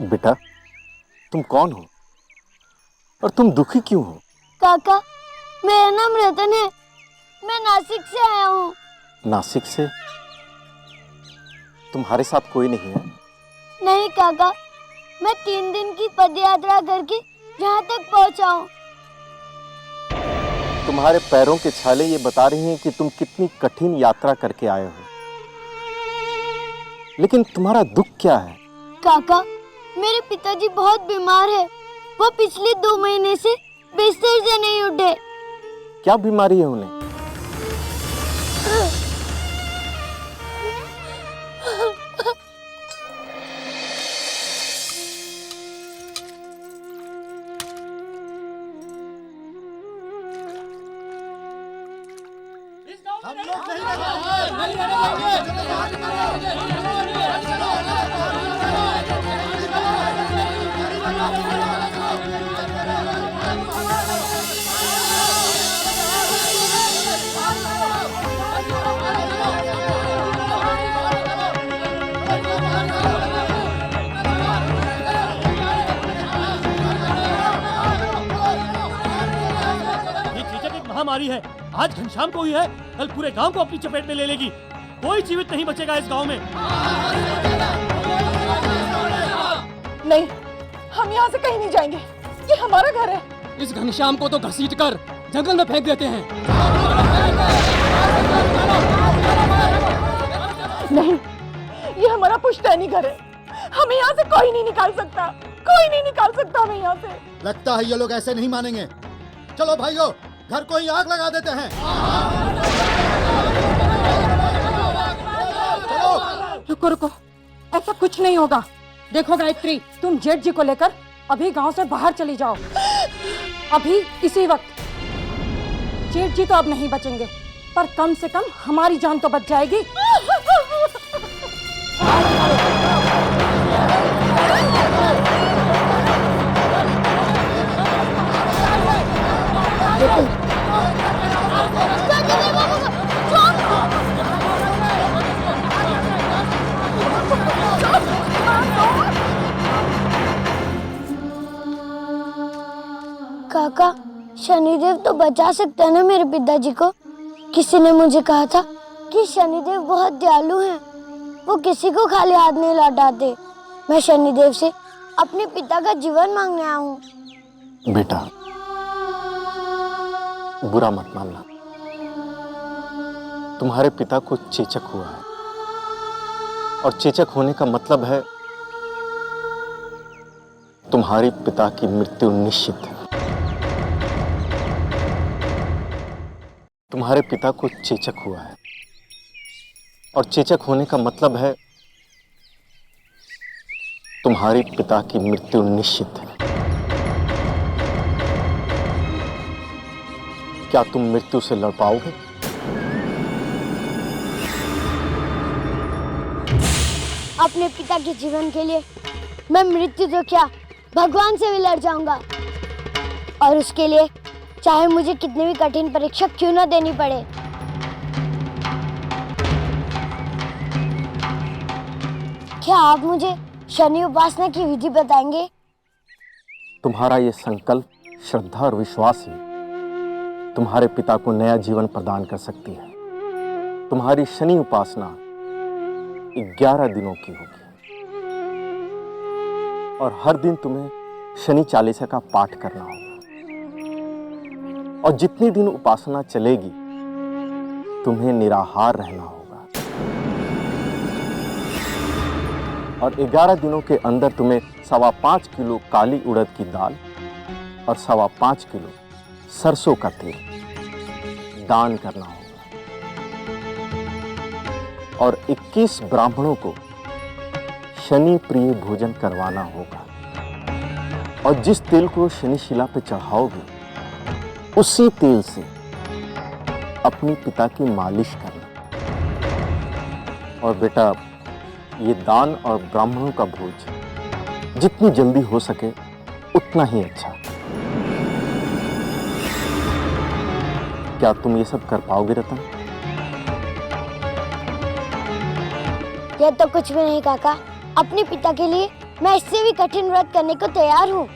बेटा, तुम कौन हो और तुम दुखी क्यों हो? काका, मेरा नाम रतन है। मैं नासिक से आया हूँ। नासिक से? तुम्हारे साथ कोई नहीं है? नहीं काका, मैं 3 दिन की पद यात्रा करके यहाँ तक पहुँचा हूँ। तुम्हारे पैरों के छाले ये बता रही हैं कि तुम कितनी कठिन यात्रा करके आए हो। लेकिन तुम्हारा दुख क्या है? काका, मेरे पिताजी बहुत बीमार है। वो पिछले 2 महीने से बिस्तर से नहीं उठे। क्या बीमारी है उन्हें? महामारी है। आज घनश्याम को हुई है, कल पूरे गांव को अपनी चपेट में ले लेगी। कोई जीवित नहीं बचेगा इस गांव में। नहीं, हम यहाँ से कहीं नहीं जाएंगे। ये हमारा घर है। इस घनश्याम को तो घसीटकर जंगल में फेंक देते हैं। नहीं, ये हमारा पुश्तैनी घर है। हमें यहाँ से कोई नहीं निकाल सकता। कोई नहीं निकाल सकता हमें यहाँ से। लगता है ये लोग ऐसे नहीं मानेंगे। चलो भाइयों, घर को ही आग लगा देते हैं। चलो। रुको रुको, ऐसा कुछ नहीं होगा। देखो गायत्री, तुम जेठ जी को लेकर अभी गांव से बाहर चली जाओ। अभी इसी वक्त। जेठ जी तो अब नहीं बचेंगे, पर कम से कम हमारी जान तो बच जाएगी। काका, शनिदेव तो बचा सकता है ना मेरे पिताजी को। किसी ने मुझे कहा था कि शनिदेव बहुत दयालु हैं। वो किसी को खाली हाथ नहीं लौटाते। मैं शनिदेव से अपने पिता का जीवन मांगने आया हूँ। बेटा, बुरा मत मानना। तुम्हारे पिता को चेचक हुआ है, और चेचक होने का मतलब है तुम्हारे पिता की मृत्यु निश्चित है। तुम्हारे पिता को चेचक हुआ है, और चेचक होने का मतलब है तुम्हारे पिता की मृत्यु निश्चित है। क्या तुम मृत्यु से लड़ पाओगे? अपने पिता के जीवन के लिए मैं मृत्यु तो क्या, भगवान से भी लड़ जाऊंगा। और उसके लिए चाहे मुझे कितनी भी कठिन परीक्षा क्यों ना देनी पड़े। क्या आप मुझे शनि उपासना की विधि बताएंगे? तुम्हारा ये संकल्प, श्रद्धा और विश्वास ही तुम्हारे पिता को नया जीवन प्रदान कर सकती है। तुम्हारी शनि उपासना 11 दिनों की होगी, और हर दिन तुम्हें शनि चालीसा का पाठ करना होगा। और जितने दिन उपासना चलेगी, तुम्हें निराहार रहना होगा। और 11 दिनों के अंदर तुम्हें 5.25 किलो काली उड़द की दाल और 5.25 किलो सरसों का तेल दान करना होगा। और 21 ब्राह्मणों को शनि प्रिय भोजन करवाना होगा। और जिस तेल को शनि शिला पे चढ़ाओगे, उसी तेल से अपने पिता की मालिश करना। और बेटा, ये दान और ब्राह्मणों का भोज जितनी जल्दी हो सके उतना ही अच्छा। क्या तुम ये सब कर पाओगे रतन? यह तो कुछ भी नहीं काका। अपने पिता के लिए मैं इससे भी कठिन व्रत करने को तैयार हूँ।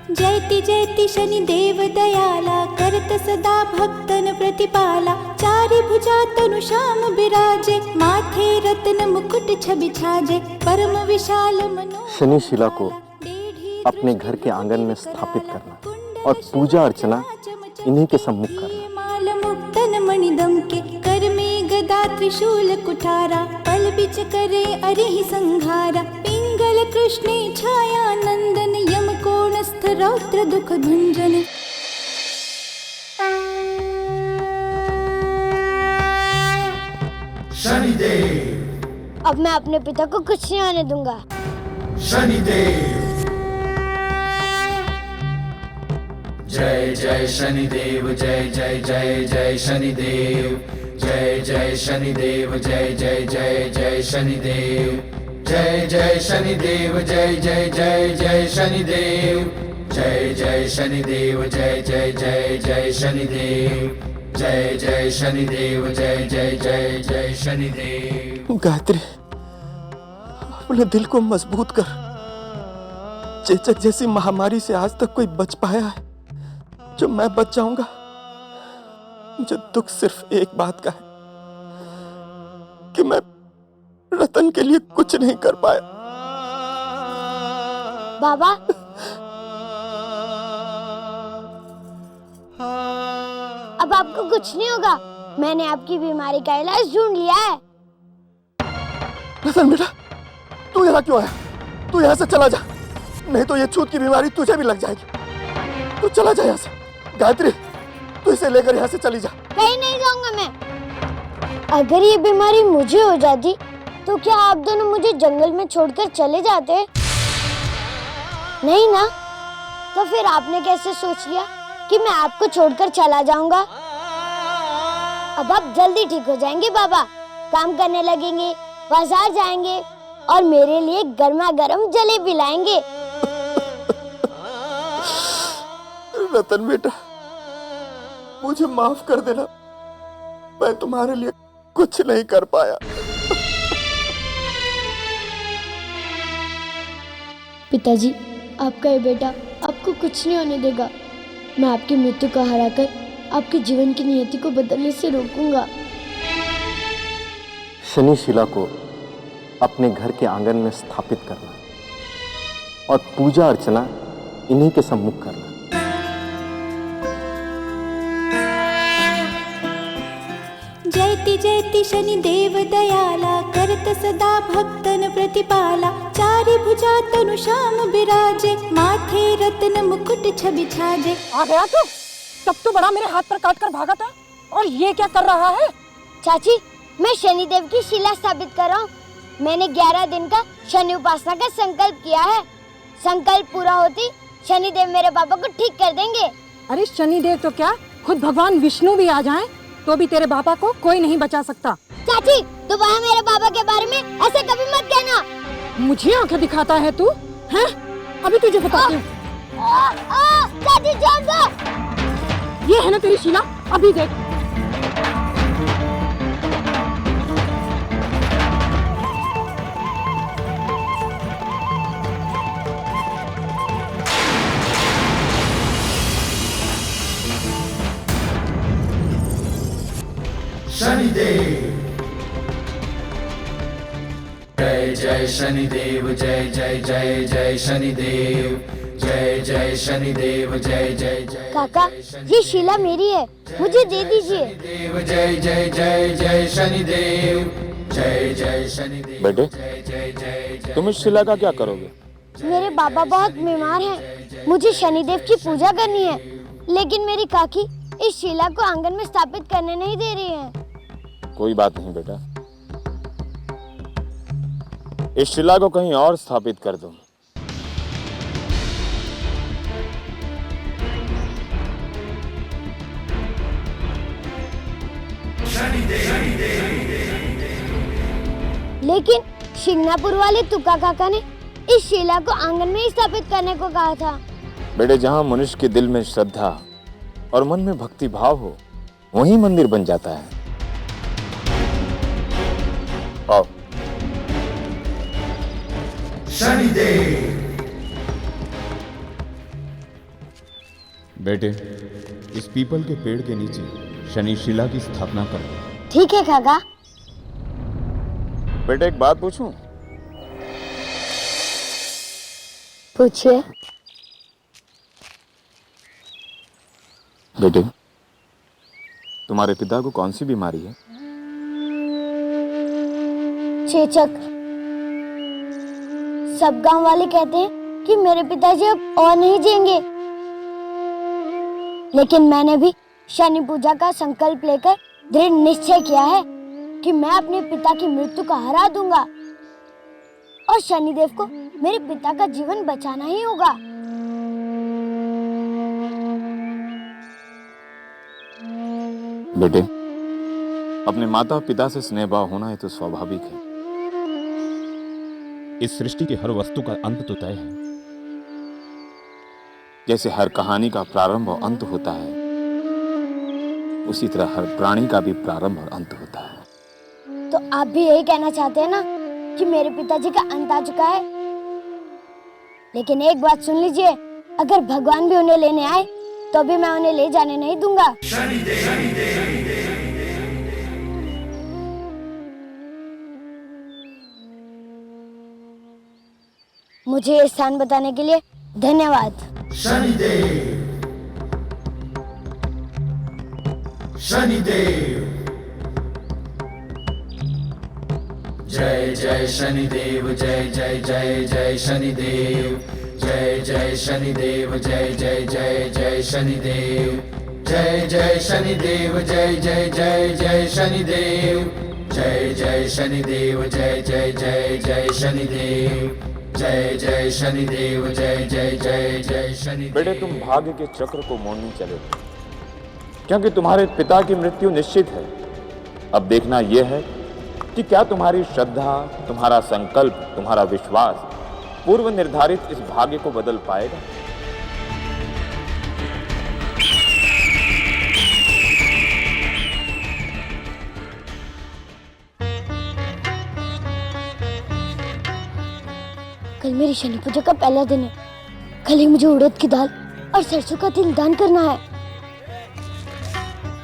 जयति जयति शनिदेव दयाला करत सदा भक्तन प्रतिपाला चारि भुजा तनु श्याम बिराजे माथे रत्न मुकुट छवि छाजे परम विशाल मनो शनिशिला को अपने घर के आंगन में स्थापित करना और पूजा अर्चना इन्हीं के सम्मुख करना। माल मुक्तन मणिदम के कर में गदा त्रिशूल कुठारा पल बिच करे अरिहि संघारा पिंगल कृष्णे छाया नंदन यम कोणस्थ रौद्र दुख भंजन। शनिदेव अब मैं अपने पिता को कुछ नहीं होने दूंगा। शनिदेव जय जय शनिदेव जय जय जय जय शनिदेव जय जय शनिदेव जय जय जय जय शनिदेव जय जय शनिदेव जय जय जय जय शनिदेव जय जय शनिदेव जय जय जय जय शनिदेव जय जय शनिदेव जय जय जय जय शनिदेव। गायत्री, अपने दिल को मजबूत कर। चेचक जैसी महामारी से आज तक कोई बच पाया है जो मैं बच जाऊंगा? मुझे दुख सिर्फ एक बात का है कि मैं रतन के लिए कुछ नहीं कर पाया। बाबा, अब आपको कुछ नहीं होगा। मैंने आपकी बीमारी का इलाज ढूंढ लिया है। रतन बेटा, तू यहाँ क्यों आया? तू यहाँ से चला जा, नहीं तो ये छूत की बीमारी तुझे भी लग जाएगी। तू चला जा यहाँ से। गायत्री, तू इसे लेकर यहाँ से चली जा। कहीं नहीं जाऊंगा मैं। अगर ये बीमारी मुझे हो जाती तो क्या आप दोनों मुझे जंगल में छोड़कर चले जाते? नहीं ना? तो फिर आपने कैसे सोच लिया कि मैं आपको छोड़कर चला जाऊंगा? अब आप जल्दी ठीक हो जाएंगे बाबा, काम करने लगेंगे, बाजार जाएंगे और मेरे लिए गर्मा गर्म जलेबी लाएंगे। रतन बेटा, मुझे माफ कर देना, मैं तुम्हारे लिए कुछ नहीं कर पाया। पिताजी, आपका ये बेटा आपको कुछ नहीं होने देगा। मैं आपकी मृत्यु को हराकर आपके जीवन की नियति को बदलने से रोकूंगा। शनिशिला को अपने घर के आंगन में स्थापित करना और पूजा अर्चना इन्हीं के सम्मुख करना। जयति जयति शनिदेव दयाला करत सदा भक्तन प्रतिपाला चारि भुजा तनु श्याम बिराजे माथे रत्न मुकुट छवि छाजे। आ गया तू? तब तो बड़ा मेरे हाथ पर काट कर भागा था, और ये क्या कर रहा है? चाची, मैं शनिदेव की शिला स्थापित कर रहा हूँ। मैंने 11 दिन का शनि उपासना का संकल्प किया है। संकल्प पूरा होती शनिदेव मेरे पापा को ठीक कर देंगे। अरे शनिदेव तो क्या, खुद भगवान विष्णु भी आ जाएं तो भी तेरे पापा को कोई नहीं बचा सकता। चाची, दोबारा मेरे पापा के बारे में ऐसे कभी मत कहना। मुझे आंखें दिखाता है तू? हैं? अभी तुझे बताती हूँ। चाची छोड़ दो। ये है ना तेरी शीला, अभी देख। शनिदेव जय जय शनिदेव जय जय जय जय शनिदेव जय जय शनिदेव जय जय जय। काका, ये शिला मेरी है, मुझे दे दीजिए। देव जय जय जय जय शनिदेव जय जय शनिदेव। बेटे, जय जय जय जय। तुम इस शिला का क्या करोगे? मेरे बाबा बहुत बीमार हैं, मुझे शनिदेव की पूजा करनी है, लेकिन मेरी काकी इस शिला को आंगन में स्थापित करने नहीं दे रही है। कोई बात नहीं बेटा, इस शिला को कहीं और स्थापित कर दो। लेकिन शिंगनापुर वाले तुका काका ने इस शिला को आंगन में ही स्थापित करने को कहा था। बेटे, जहाँ मनुष्य के दिल में श्रद्धा और मन में भक्ति भाव हो, वहीं मंदिर बन जाता है। आओ। शनिदेव। बेटे, इस पीपल के पेड़ के नीचे शनि शिला की स्थापना करो। ठीक है काका। बेटे, एक बात पूछूं? पूछिए। बेटे, तुम्हारे पिता को कौन सी बीमारी है? चेचक। सब गांव वाले कहते हैं कि मेरे पिताजी अब और नहीं जिएंगे, लेकिन मैंने भी शनि पूजा का संकल्प लेकर दृढ़ निश्चय किया है कि मैं अपने पिता की मृत्यु को हरा दूंगा और शनिदेव को मेरे पिता का जीवन बचाना ही होगा। बेटे, अपने माता पिता से स्नेह भाव होना है तो स्वाभाविक है। इस सृष्टि की हर वस्तु का अंत तो तय है। जैसे हर कहानी का प्रारंभ और अंत होता है, उसी तरह हर प्राणी का भी प्रारंभ और अंत होता है। तो आप भी यही कहना चाहते हैं ना कि मेरे पिताजी का अंत आ चुका है? लेकिन एक बात सुन लीजिए, अगर भगवान भी उन्हें लेने आए तो भी मैं उन्हें ले जाने नहीं दूंगा। मुझे ये स्थान बताने के लिए धन्यवाद। शनिदेव। शनिदेव। जय जय शनिदेव, जय जय जय जय शनिदेव, जय जय शनिदेव, जय जय जय जय शनिदेव, जय जय शनिदेव, जय जय जय जय शनिदेव, जय जय शनिदेव, जय जय जय जय शनिदेव, जय जय शनिदेव, जय जय जय जय शनिदेव। बेटे, तुम भाग्य के चक्र को मोड़ने चले, क्योंकि तुम्हारे पिता की मृत्यु निश्चित है। अब देखना यह है कि क्या तुम्हारी श्रद्धा, तुम्हारा संकल्प, तुम्हारा विश्वास पूर्व निर्धारित इस भाग्य को बदल पाएगा। कल मेरी शनि पूजा का पहला दिन है। कल ही मुझे उड़द की दाल और सरसों का तेल दान करना है।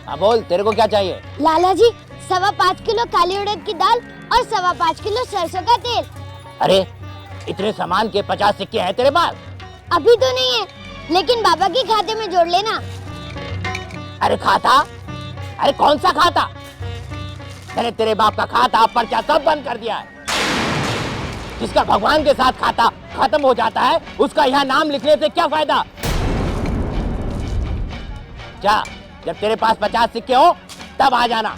हाँ बोल, तेरे को क्या चाहिए? लाला जी, 5.25 किलो काली उड़द की दाल और 5.25 किलो सरसों का तेल। अरे, इतने सामान के 50 सिक्के हैं तेरे पास? अभी तो नहीं है, लेकिन बाबा के खाते में जोड़ लेना। अरे खाता? अरे कौन सा खाता? मैंने तेरे बाप का खाता पर्चा सब बंद कर दिया है। जिसका भगवान के साथ खाता खत्म हो जाता है, उसका यहाँ नाम लिखने से क्या फायदा? जा, जब तेरे पास 50 सिक्के हो तब आ जाना।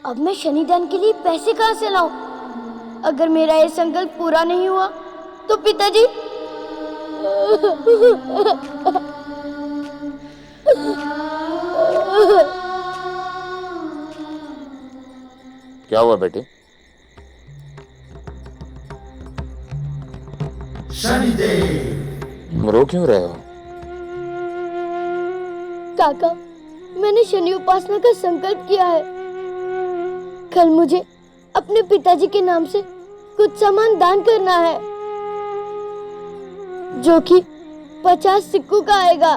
अब मैं शनिदान के लिए पैसे कहाँ से लाऊं? अगर मेरा ये संकल्प पूरा नहीं हुआ तो पिताजी क्या हुआ बेटे? शनिदेव। रो क्यों रहे हो? काका, मैंने शनि उपासना का संकल्प किया है। कल मुझे अपने पिताजी के नाम से कुछ सामान दान करना है, जो कि 50 सिक्कों का आएगा,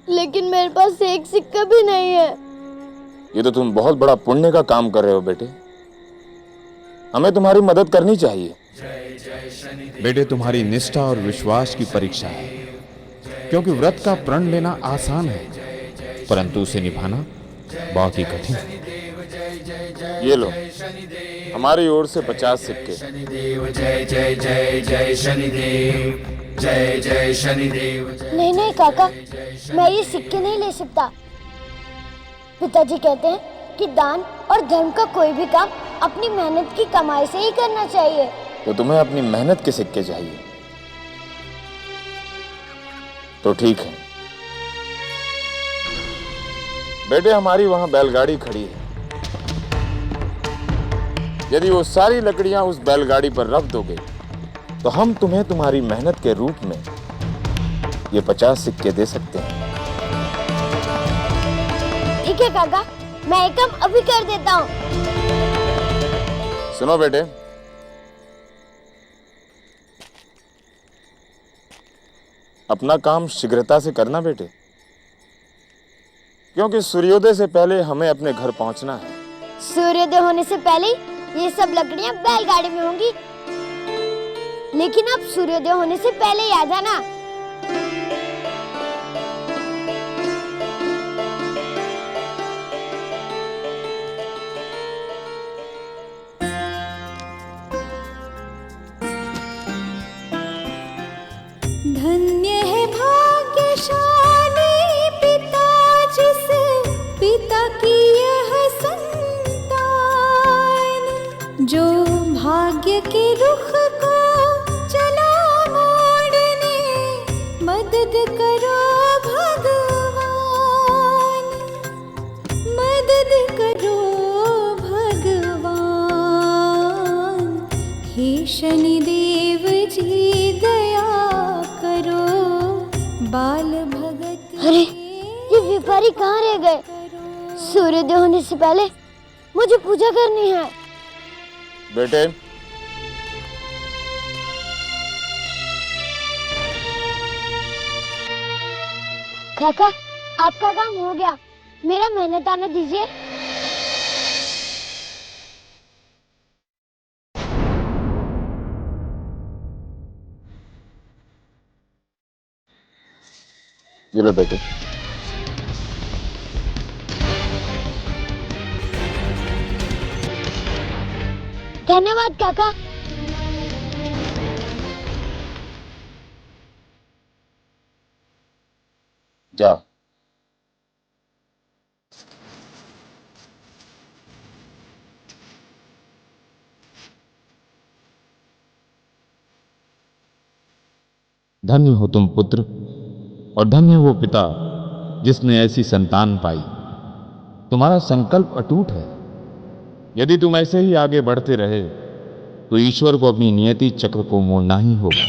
लेकिन मेरे पास एक सिक्का भी नहीं है। ये तो तुम बहुत बड़ा पुण्य का काम कर रहे हो बेटे। हमें तुम्हारी मदद करनी चाहिए। बेटे, तुम्हारी निष्ठा और विश्वास की परीक्षा है, क्योंकि व्रत का प्रण लेना आसान है, परंतु उसे निभाना बहुत ही कठिन है। ये लो, हमारी ओर से 50 सिक्के। शनिदेव, जय जय जय जय शनिदेव, जय जय शनिदेव। नहीं नहीं काका, मैं ये सिक्के नहीं ले सकता। पिताजी कहते हैं कि दान और धर्म का कोई भी काम अपनी मेहनत की कमाई से ही करना चाहिए। तो तुम्हें अपनी मेहनत के सिक्के चाहिए, तो ठीक है, बेटे हमारी वहां बैलगाड़ी खड़ी है। यदि वो सारी लकड़ियां उस बैलगाड़ी पर रख दोगे तो हम तुम्हें तुम्हारी मेहनत के रूप में ये 50 सिक्के दे सकते हैं। ठीक है काका, मैं ये काम अभी कर देता हूँ। सुनो बेटे, अपना काम शीघ्रता से करना बेटे, क्योंकि सूर्योदय से पहले हमें अपने घर पहुंचना है। सूर्योदय होने से पहले ये सब लकड़ियाँ बैलगाड़ी में होंगी, लेकिन अब सूर्योदय होने से पहले ही आ जाना। धन्य है भाग्यशाली पिता जिस पिता की यह संतान, जो भाग्य के रुख को चला मोड़ने मदद करो भगवान, मदद करो भगवान। हे शनिदेव जी दया करो बाल भगत। अरे ये व्यापारी कहाँ रह गए? सूर्योदय होने से पहले मुझे पूजा करनी है। बेटे काका, आपका काम हो गया, मेरा मेहनत आने दीजिए। ये लो बेटे। धन्यवाद काका। जाओ। धन्य हो तुम पुत्र, और धन्य वो पिता जिसने ऐसी संतान पाई। तुम्हारा संकल्प अटूट है। यदि तुम ऐसे ही आगे बढ़ते रहे तो ईश्वर को अपनी नियति चक्र को मोड़ना ही होगा।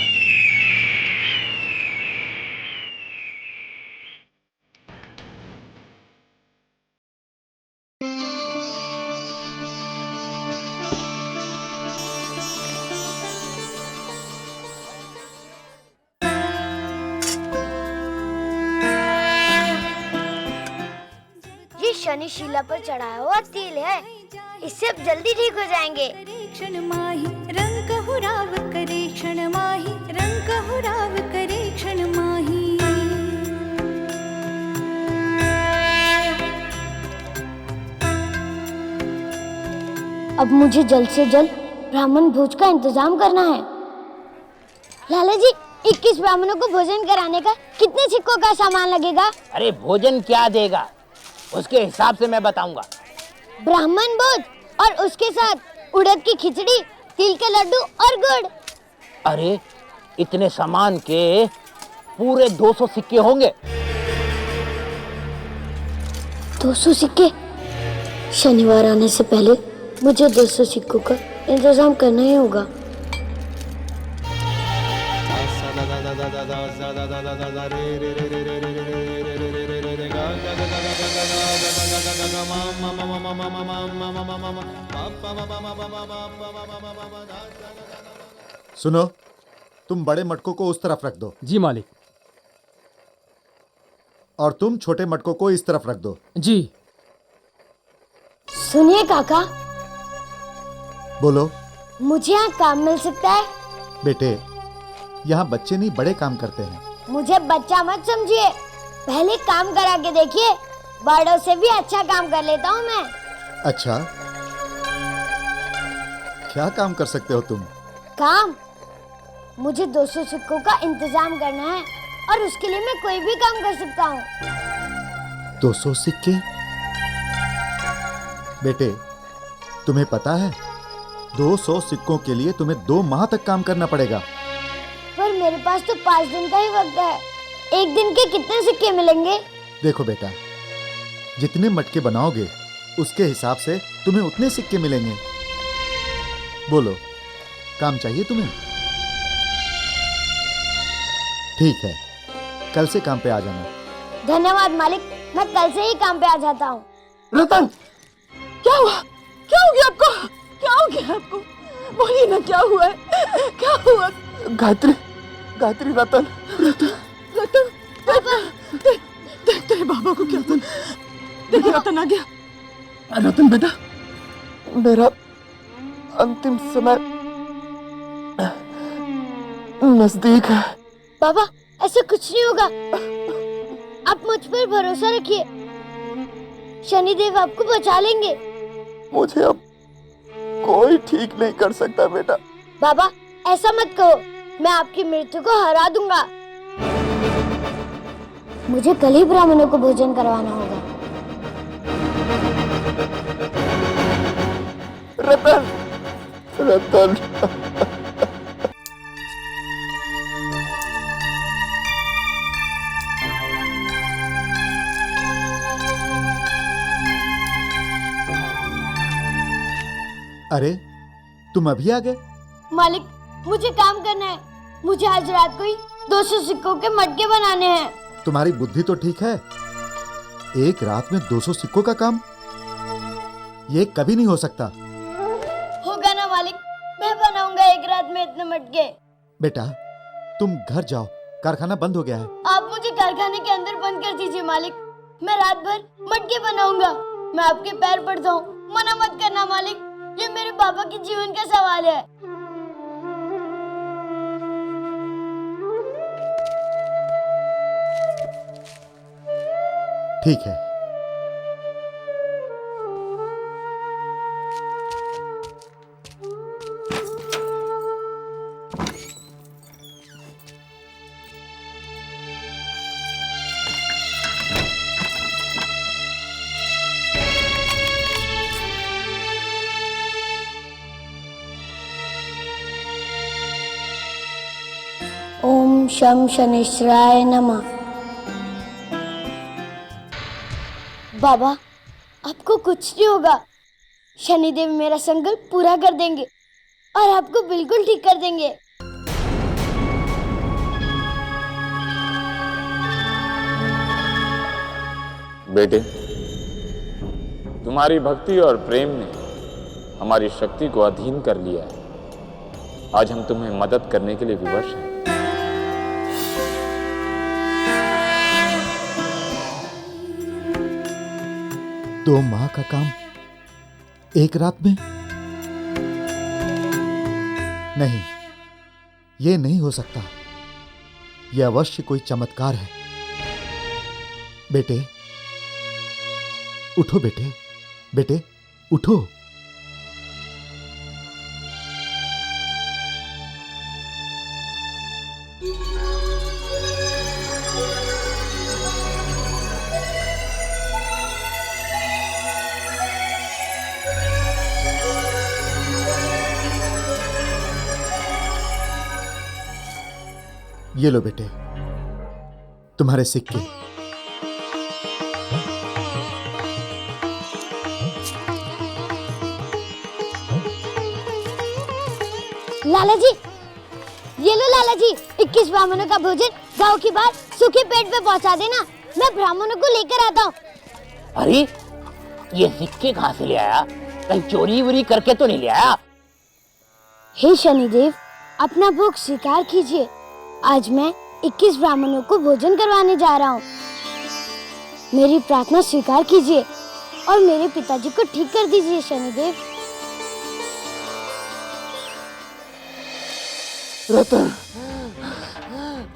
ये शनिशिला पर चढ़ाया हुआ तिल है, इससे अब जल्दी ठीक हो जाएंगे। क्षण माही रंग कहु करे क्षण माही रंग कहु करे क्षण माही। अब मुझे जल्द से जल्द ब्राह्मण भोज का इंतजाम करना है। लाला जी, 21 ब्राह्मणों को भोजन कराने का कितने सिक्कों का सामान लगेगा? अरे भोजन क्या देगा उसके हिसाब से मैं बताऊंगा। ब्राह्मण भोज और उसके साथ उड़द की खिचड़ी, तिल के लड्डू और गुड़। अरे इतने सामान के पूरे 200 सिक्के होंगे। 200 सिक्के? शनिवार आने से पहले मुझे 200 सिक्कों का इंतजाम करना ही होगा। सुनो, तुम बड़े मटकों को उस तरफ रख दो। जी मालिक। और तुम छोटे मटकों को इस तरफ रख दो। जी। सुनिए काका, बोलो। मुझे यहाँ काम मिल सकता है? बेटे, यहाँ बच्चे नहीं बड़े काम करते हैं। मुझे बच्चा मत समझिए, पहले काम करा के देखिए, बड़ों से भी अच्छा काम कर लेता हूँ मैं। अच्छा, क्या काम कर सकते हो तुम? काम? मुझे 200 सिक्कों का इंतजाम करना है और उसके लिए मैं कोई भी काम कर सकता हूँ। 200 सिक्के? बेटे, तुम्हें पता है 200 सिक्कों के लिए तुम्हें 2 माह तक काम करना पड़ेगा। पर मेरे पास तो 5 दिन का ही वक्त है। एक दिन के कितने सिक्के मिलेंगे? देखो बेटा, जितने मटके बनाओगे उसके हिसाब से तुम्हें उतने सिक्के मिलेंगे। बोलो, काम चाहिए तुम्हें? ठीक है, कल से काम पे आ जाना। धन्यवाद मालिक, मैं कल से ही काम पे आ जाता हूँ। रतन, क्या हुआ? क्या हो गया आपको? क्या हो गया आपको? बोलिए ना, क्या हुआ है? क्या हुआ? गायत्री, गायत्री, रतन, रतन, देख तेरे बाबा को क्या हुआ? देखिए रतन आ गया। रतन बेटा, मेरा अंतिम समय नजदीक है। बाबा, ऐसा कुछ नहीं होगा, आप मुझ पर भरोसा रखिए, शनिदेव आपको बचा लेंगे। मुझे अब कोई ठीक नहीं कर सकता बेटा। बाबा, ऐसा मत कहो, मैं आपकी मृत्यु को हरा दूंगा। मुझे कल ही ब्राह्मणों को भोजन करवाना होगा। रतन, रतन, अरे तुम अभी आ गए? मालिक, मुझे काम करना है, मुझे आज रात को ही 200 सिक्कों के मटके बनाने हैं। तुम्हारी बुद्धि तो ठीक है, एक रात में 200 सिक्कों का काम? ये कभी नहीं हो सकता। होगा ना मालिक, मैं बनाऊंगा एक रात में इतने मटके। बेटा, तुम घर जाओ, कारखाना बंद हो गया है। आप मुझे कारखाने के अंदर बंद कर दीजिए मालिक, मैं रात भर मटके बनाऊंगा। मैं आपके पैर पड़ता हूँ, मना मत करना मालिक, ये मेरे पापा के जीवन का सवाल है। ठीक है। ओम शम शनिश्चराय नमः। बाबा, आपको कुछ नहीं होगा, शनिदेव मेरा संकल्प पूरा कर देंगे और आपको बिल्कुल ठीक कर देंगे। बेटे, तुम्हारी भक्ति और प्रेम ने हमारी शक्ति को अधीन कर लिया है। आज हम तुम्हें मदद करने के लिए विवश हैं। दो माह का काम एक रात में? नहीं, ये नहीं हो सकता। यह अवश्य कोई चमत्कार है। बेटे उठो, बेटे, बेटे उठो। ये लो बेटे, तुम्हारे सिक्के। लाला जी, ये लो लाला जी, 21 ब्राह्मणों का भोजन गांव की बाहर सूखे पेट पे पहुंचा देना, मैं ब्राह्मणों को लेकर आता हूँ। अरे, ये सिक्के कहाँ से ले आया? कहीं चोरी वोरी करके तो नहीं ले आया? हे शनिदेव, अपना भोग स्वीकार कीजिए। आज मैं 21 ब्राह्मणों को भोजन करवाने जा रहा हूँ। मेरी प्रार्थना स्वीकार कीजिए और मेरे पिताजी को ठीक कर दीजिए शनिदेव। रतन,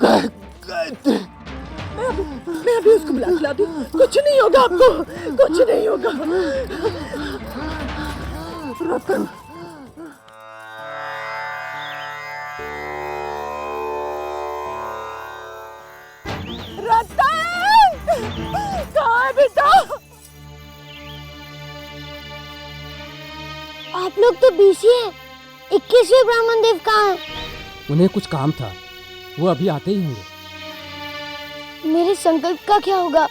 गायत्री, मैं अभी उसको बुला के लाती हूँ। कुछ नहीं होगा आपको, कुछ नहीं होगा। रतन, कहाँ है बेटा? आप लोग तो 20 ही हैं, 21वें ब्राह्मण देव कहाँ हैं? उन्हें कुछ काम था, वो अभी आते ही होंगे। मेरे संकल्प का क्या होगा?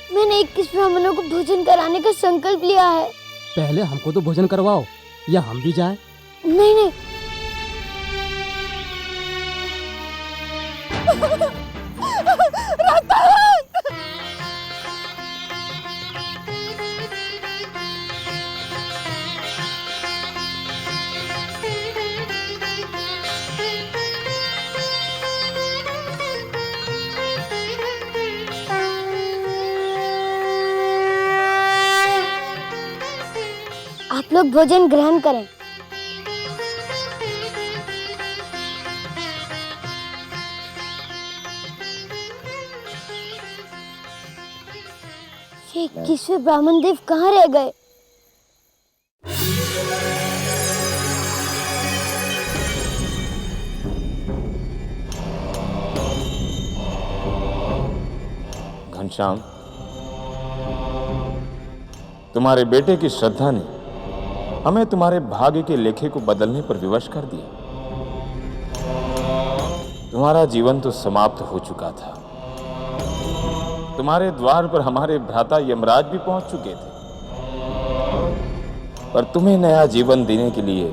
मैंने 21 ब्राह्मणों को भोजन कराने का संकल्प लिया है। पहले हमको तो भोजन करवाओ, या हम भी जाएं? नहीं नहीं, आप लोग भोजन ग्रहण करें। ये 21वें ब्राह्मण देव कहाँ रह गए? घनश्याम, तुम्हारे बेटे की श्रद्धा ने हमें तुम्हारे भाग्य के लेखे को बदलने पर विवश कर दिया। तुम्हारा जीवन तो समाप्त हो चुका था। तुम्हारे द्वार पर हमारे भ्राता यमराज भी पहुंच चुके थे, पर तुम्हें नया जीवन देने के लिए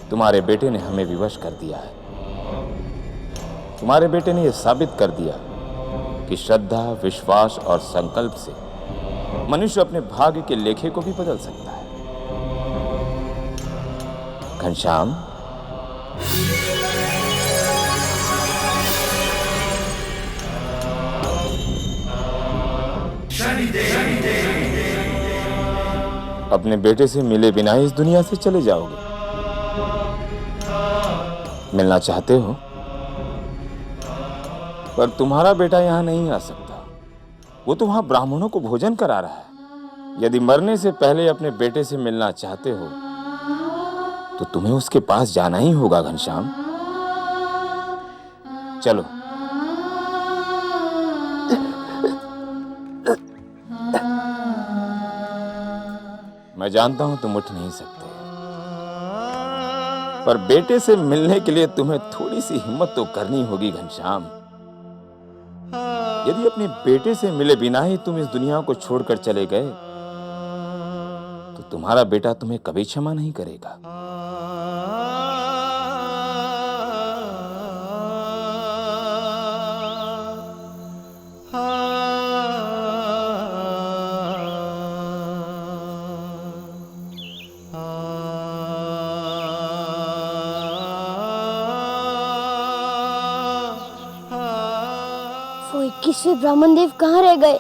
तुम्हारे बेटे ने हमें विवश कर दिया है। तुम्हारे बेटे ने यह साबित कर दिया कि श्रद्धा, विश्वास और संकल्प से मनुष्य अपने भाग्य के लेखे को भी बदल सकता है। घनश्याम, अपने बेटे से मिले बिना ही इस दुनिया से चले जाओगे। मिलना चाहते हो, पर तुम्हारा बेटा यहां नहीं आ सकता। वो तो वहां ब्राह्मणों को भोजन करा रहा है। यदि मरने से पहले अपने बेटे से मिलना चाहते हो तो तुम्हें उसके पास जाना ही होगा घनश्याम। चलो। मैं जानता हूं तुम उठ नहीं सकते, पर बेटे से मिलने के लिए तुम्हें थोड़ी सी हिम्मत तो करनी होगी घनश्याम। यदि अपने बेटे से मिले बिना ही तुम इस दुनिया को छोड़कर चले गए तो तुम्हारा बेटा तुम्हें कभी क्षमा नहीं करेगा। वो 21वें ब्राह्मण देव कहाँ रह गए?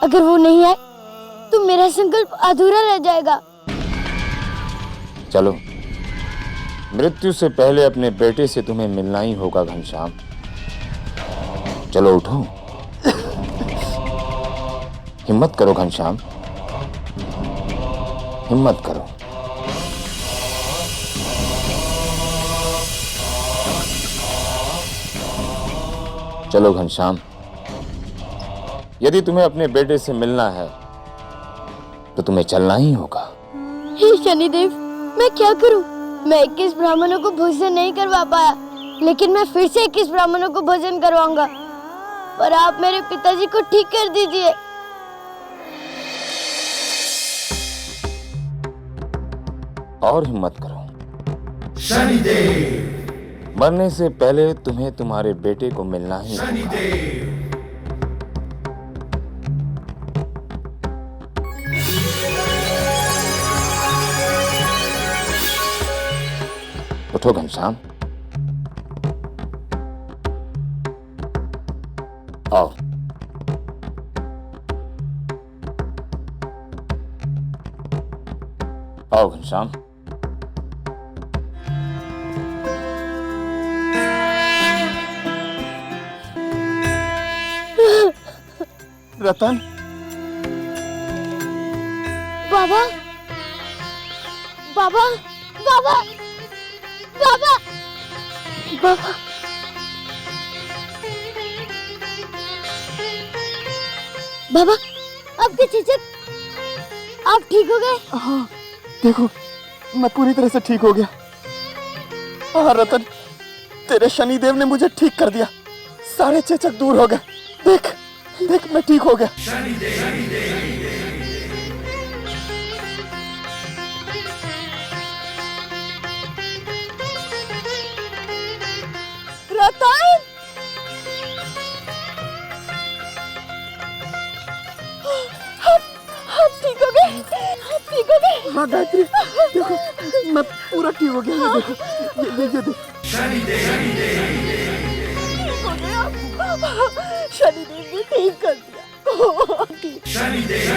अगर वो नहीं आए तो मेरा संकल्प अधूरा रह जाएगा। चलो, मृत्यु से पहले अपने बेटे से तुम्हें मिलना ही होगा घनश्याम। चलो उठो, हिम्मत करो घनश्याम, हिम्मत करो। चलो घनश्याम, यदि तुम्हें अपने बेटे से मिलना है तो तुम्हें चलना ही होगा। हे शनिदेव, मैं क्या करूं? मैं 21 ब्राह्मणों को भोजन नहीं करवा पाया, लेकिन मैं फिर से 21 ब्राह्मणों को भोजन करवाऊंगा। पर आप मेरे पिताजी को ठीक कर दीजिए। और हिम्मत करो शनिदेव, मरने से पहले तुम्हें तुम्हारे बेटे को मिलना ही होगा। उठो घनश्याम, आओ। आओ घनश्याम। रतन, बाबा, बाबा, बाबा, बाबा, बाबा। बाबा, आपके चेचक, आप ठीक हो गए? हाँ, देखो मैं पूरी तरह से ठीक हो गया। हाँ रतन, तेरे शनिदेव ने मुझे ठीक कर दिया। सारे चेचक दूर हो गए। देख, देख मैं ठीक हो गया। रतन, हम ठीक हो गए, हम ठीक हो गए। हाँ गायत्री, देखो मैं पूरा ठीक हो गया। ये देखो, ये देख। ठीक हो गया, शनिदेव ने ठीक कर दिया। शनिदेव